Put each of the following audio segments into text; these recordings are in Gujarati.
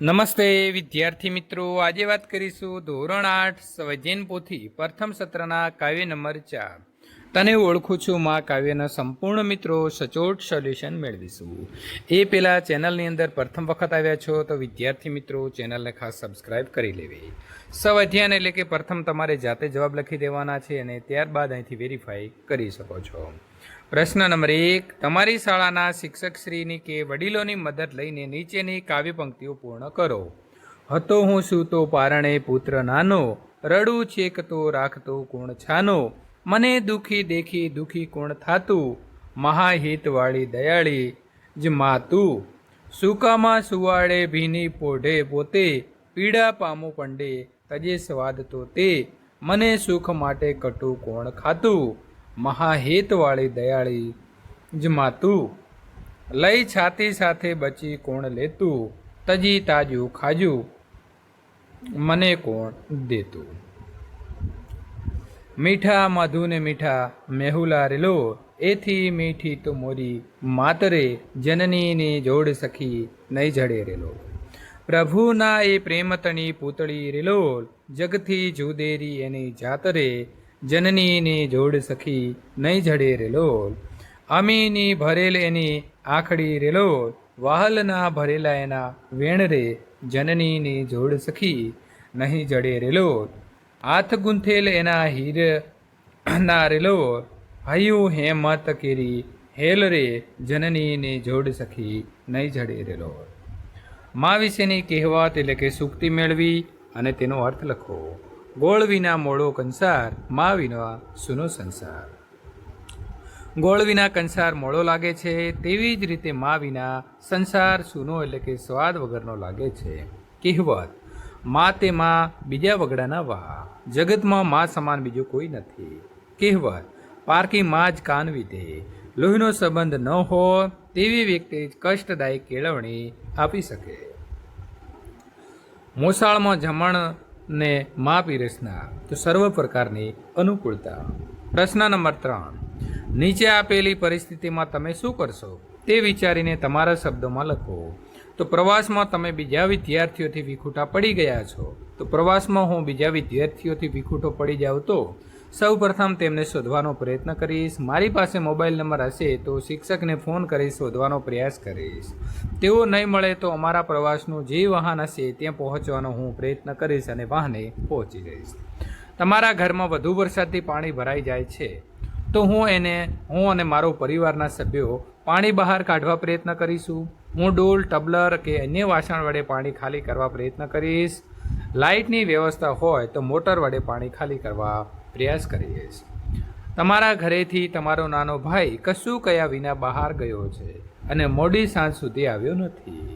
નમસ્તે વિદ્યાર્થી મિત્રો, આજે વાત કરીશું ધોરણ 8 સ્વજન પોથી પ્રથમ સત્રના કાવ્ય નંબર 4 તને ઓળખું છું માં કાવ્યના સંપૂર્ણ મિત્રો સચોટ સોલ્યુશન મેળવીશું। એ પહેલાં ચેનલની અંદર પ્રથમ વખત આવ્યા છો તો વિદ્યાર્થી મિત્રો ચેનલને ખાસ સબસ્ક્રાઇબ કરી લેવી। સ્વઅધ્યયન એટલે કે પ્રથમ તમારે જાતે જવાબ લખી દેવાના છે અને ત્યારબાદ અહીંથી વેરીફાઈ કરી શકો છો। પ્રશ્ન નંબર 1, તમારી શાળાના શિક્ષકશ્રીની કે વડીલોની મદદ લઈને નીચેની કાવ્ય પંક્તિઓ પૂર્ણ કરો। હતો હું સૂતો પારણે પુત્ર નાનો, રડું છેક તો રાખતો કોણ છાનો, મને દુઃખી દેખી દુઃખી કોણ થાતું, મહાહિતવાળી દયાળી જ માતું, સૂકામાં સુવાડે ભીની પોઢે પોતે, પીડા પામું પંડે તજે સ્વાદ તો તે, મને સુખ માટે કટું કોણ ખાતું, મહાહેતવાળી દયાળી જ માતું, લઈ છાતી સાથે બચી કોણ લેતું, તજી તાજું ખાજું મને કોણ દેતું। મીઠા મધુ ને મીઠા મેહુલા રેલો, એથી મીઠી તો મોરી માતરે, જનનીની જોડ સખી નહીં જડે રેલો, પ્રભુના એ પ્રેમતણી પૂતળી રેલો, જગથી જુદેરી એની જાતરે, જનનીની જોડ સખી નહીં જડે રેલો, અમીની ભરેલ એની આખડી રેલો, વાહલના ભરેલા એના વેણ રે, જનનીની જોડ સખી નહીં જડે રેલો, હાથ ગુંથેલ એના હીર ના રેલો, હૈયું હેમત કેરી હેલ રે, જનનીની જોડ સખી નહીં જડે રેલો। મા વિશેની કહેવત એટલે કે સૂક્તિ મેળવી અને તેનો અર્થ લખો। ગોળ વિના મોળો કંસાર, મા વિના સૂનો સંસાર। ગોળ વિના કંસાર મોળો લાગે છે, તેવી જ રીતે મા વિના સંસાર સૂનો એટલે કે સ્વાદ વગરનો લાગે છે। કહેવત, મા તે મા બીજા વગડાના વાહ, જગતમાં મા સમાન બીજું કોઈ નથી। કહેવત, પારકી મા જ કાન વિધે, લોહીનો સંબંધ ન હોય તેવી વ્યક્તિ જ કષ્ટદાયક કેળવણી આપી શકે। મોસાળમાં જમણને મા પીરસનાર તો સર્વ પ્રકારની અનુકૂળતા। પ્રશ્ન નંબર 3, નીચે આપેલી પરિસ્થિતિમાં તમે શું કરશો તે વિચારીને તમારા શબ્દોમાં લખો। તો પ્રવાસમાં તમે બીજા વિદ્યાર્થીઓથી વિખૂટા પડી ગયા છો, તો પ્રવાસમાં હું બીજા વિદ્યાર્થીઓથી વિખૂટો પડી જાઉં તો સૌ પ્રથમ તેમને શોધવાનો પ્રયત્ન કરીશ। મારી પાસે મોબાઈલ નંબર હશે તો શિક્ષકને ફોન કરી શોધવાનો પ્રયાસ કરીશ। તેઓ નહીં મળે તો અમારા પ્રવાસનું જે વાહન હશે ત્યાં પહોંચવાનો હું પ્રયત્ન કરીશ અને વાહને પહોંચી જઈશ। તમારા ઘરમાં વધુ વરસાદથી પાણી ભરાઈ જાય છે તો હું અને મારો પરિવારના સભ્યો પાણી બહાર કાઢવા પ્રયત્ન કરીશું। હું ડોલ, ટબલર કે અન્ય વાસણ વડે પાણી ખાલી કરવા પ્રયત્ન કરીશ। લાઇટની વ્યવસ્થા હોય તો મોટર વડે પાણી ખાલી કરવા પ્રયાસ કરીશ। તમારા ઘરેથી તમારો નાનો ભાઈ કશું કયા વિના બહાર ગયો છે અને મોડી સાંજ સુધી આવ્યો નથી,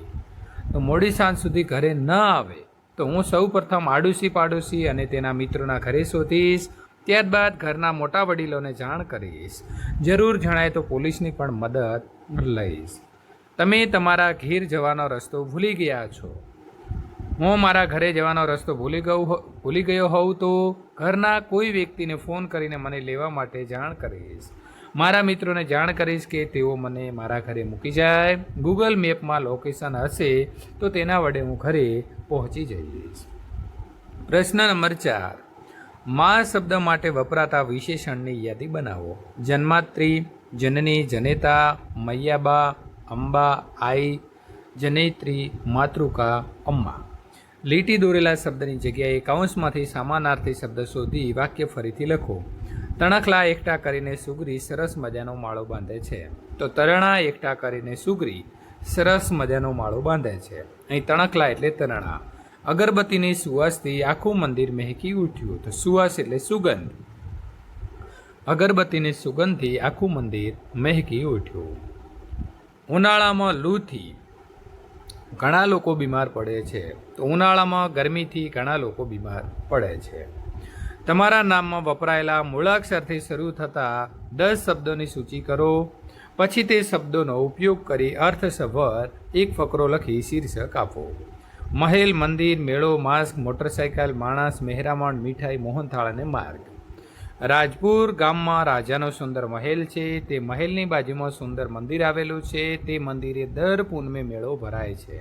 તો મોડી સાંજ સુધી ઘરે ન આવે તો હું સૌ પ્રથમ આડોશી પાડોશી અને તેના મિત્રોના ઘરે શોધીશ। ત્યારબાદ ઘરના મોટા વડીલોને જાણ કરીશ। જરૂર જણાય તો પોલીસની પણ મદદ લઈશ। તમે તમારા ઘેર જવાનો રસ્તો ભૂલી ગયા છો, હું મારા ઘરે જવાનો રસ્તો ભૂલી ગયો હોઉં તો ઘરના કોઈ વ્યક્તિને ફોન કરીને મને લેવા માટે જાણ કરીશ। મારા મિત્રોને જાણ કરીશ કે તેઓ મને મારા ઘરે મૂકી જાય। ગૂગલ મેપમાં લોકેશન હશે તો તેના વડે હું ઘરે પહોંચી જઈશ। પ્રશ્ન નંબર 4, મા શબ્દ માટે વપરાતા વિશેષણની યાદી બનાવો। જન્માત્રી, જનની, જનેતા, મૈયાબા, અંબા, આઈ, જનેત્રી, માતૃકા, અમ્મા। લીટી દોરેલા શબ્દની જગ્યાએ કૌંસમાંથી સમાનાર્થી શબ્દ શોધી વાક્ય ફરીથી લખો। તણખલા એકઠા કરીને સુગરી સરસ મજાનો માળો બાંધે છે, તો તરણા એકઠા કરીને સુગરી સરસ મજાનો માળો બાંધે છે। અહીં તણખલા એટલે તરણા। અગરબત્તીની સુવાસથી આખું મંદિર મહેકી ઉઠ્યું, તો સુવાસ એટલે સુગંધ। અગરબત્તીની સુગંધથી આખું મંદિર મહેકી ઉઠ્યું। ઉનાળામાં લૂથી ઘણા લોકો બીમાર પડે છે, તો ઉનાળામાં ગરમીથી ઘણા લોકો બીમાર પડે છે। તમારા નામમાં વપરાયેલા મૂળાક્ષરથી શરૂ થતા 10 શબ્દોની સૂચિ કરો, પછી તે શબ્દોનો ઉપયોગ કરી અર્થસભર એક ફકરો લખી શીર્ષક આપો। મહેલ, મંદિર, મેળો, માસ્ક, મોટરસાયકલ, માણસ, મહેરામણ, મીઠાઈ, મોહનથાળ અને માર્ગ। રાજપુર ગામમાં રાજાનો સુંદર મહેલ છે, તે મહેલની બાજુમાં સુંદર મંદિર આવેલું છે, તે મંદિરે દર પૂનમે મેળો ભરાય છે।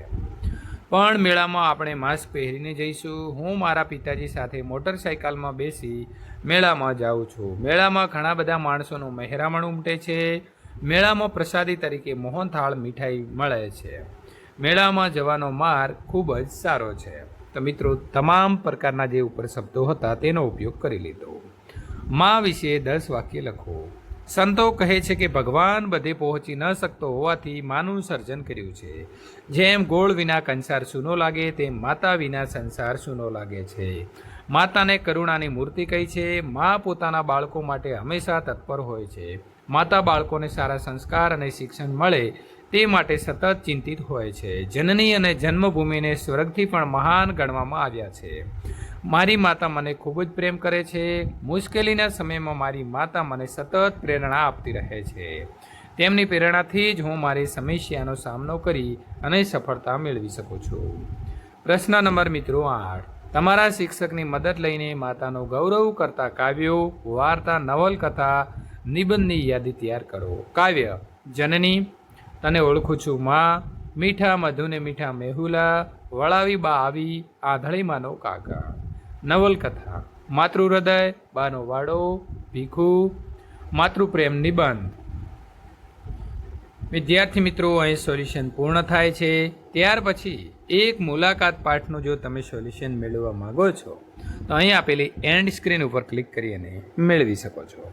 પણ મેળામાં આપણે માસ્ક પહેરીને જઈશું. હું મારા પિતાજી સાથે મોટરસાઇકલમાં બેસી મેળામાં જાઉં છું. મેળામાં ઘણા બધા માણસોનું મહેરામણ ઉમટે છે. મેળામાં પ્રસાદી તરીકે મોહનથાળ મીઠાઈ મળે છે. મેળામાં જવાનો માર્ગ ખૂબ જ સારો છે. તો મિત્રો, તમામ પ્રકારના જે ઉપર શબ્દો હતા તેનો ઉપયોગ કરી લીધો. મા વિશે 10 વાક્ય લખો. સંતો કહે છે કે ભગવાન બધે પહોંચી ન શકતો હોવાથી માનું સર્જન કર્યું છે. જેમ ગોળ વિના કંસાર સૂનો લાગે તેમ માતા વિના સંસાર સૂનો લાગે છે. માતાને કરુણાની મૂર્તિ કહી છે. મા પોતાના બાળકો માટે હંમેશા તત્પર હોય છે. માતા બાળકોને સારા સંસ્કાર અને શિક્ષણ મળે તે માટે સતત ચિંતિત હોય છે. જનની અને જન્મભૂમિને સ્વર્ગથી પણ મહાન ગણવામાં આવ્યા છે. મારી માતા મને ખૂબ જ પ્રેમ કરે છે. મુશ્કેલીના સમયમાં મારી માતા મને સતત પ્રેરણા આપતી રહે છે. તેમની પ્રેરણાથી જ હું મારી સમસ્યાનો સામનો કરી અને સફળતા મેળવી શકું છું. પ્રશ્ન નંબર મિત્રો 8. તમારા શિક્ષકની મદદ લઈને માતાનો ગૌરવ કરતા કાવ્યો, વાર્તા, નવલકથા, નિબંધની યાદી તૈયાર કરો. કાવ્ય: જનની, તને ઓળખું છું માં, મીઠા મધુને મીઠા મેહુલા, વળાવી બા આવી, આંધળીમાંનો કાકા. નવલકથા: માતૃહૃદય, બાનો વાડો, ભીખુ. માતૃપ્રેમ નિબંધ. વિદ્યાર્થી મિત્રો, અહીં સોલ્યુશન પૂર્ણ થાય છે. ત્યાર પછી એક મુલાકાત પાઠનું જો તમે સોલ્યુશન મેળવવા માંગો છો તો અહીં આપેલી એન્ડ સ્ક્રીન ઉપર ક્લિક કરી અને મેળવી શકો છો.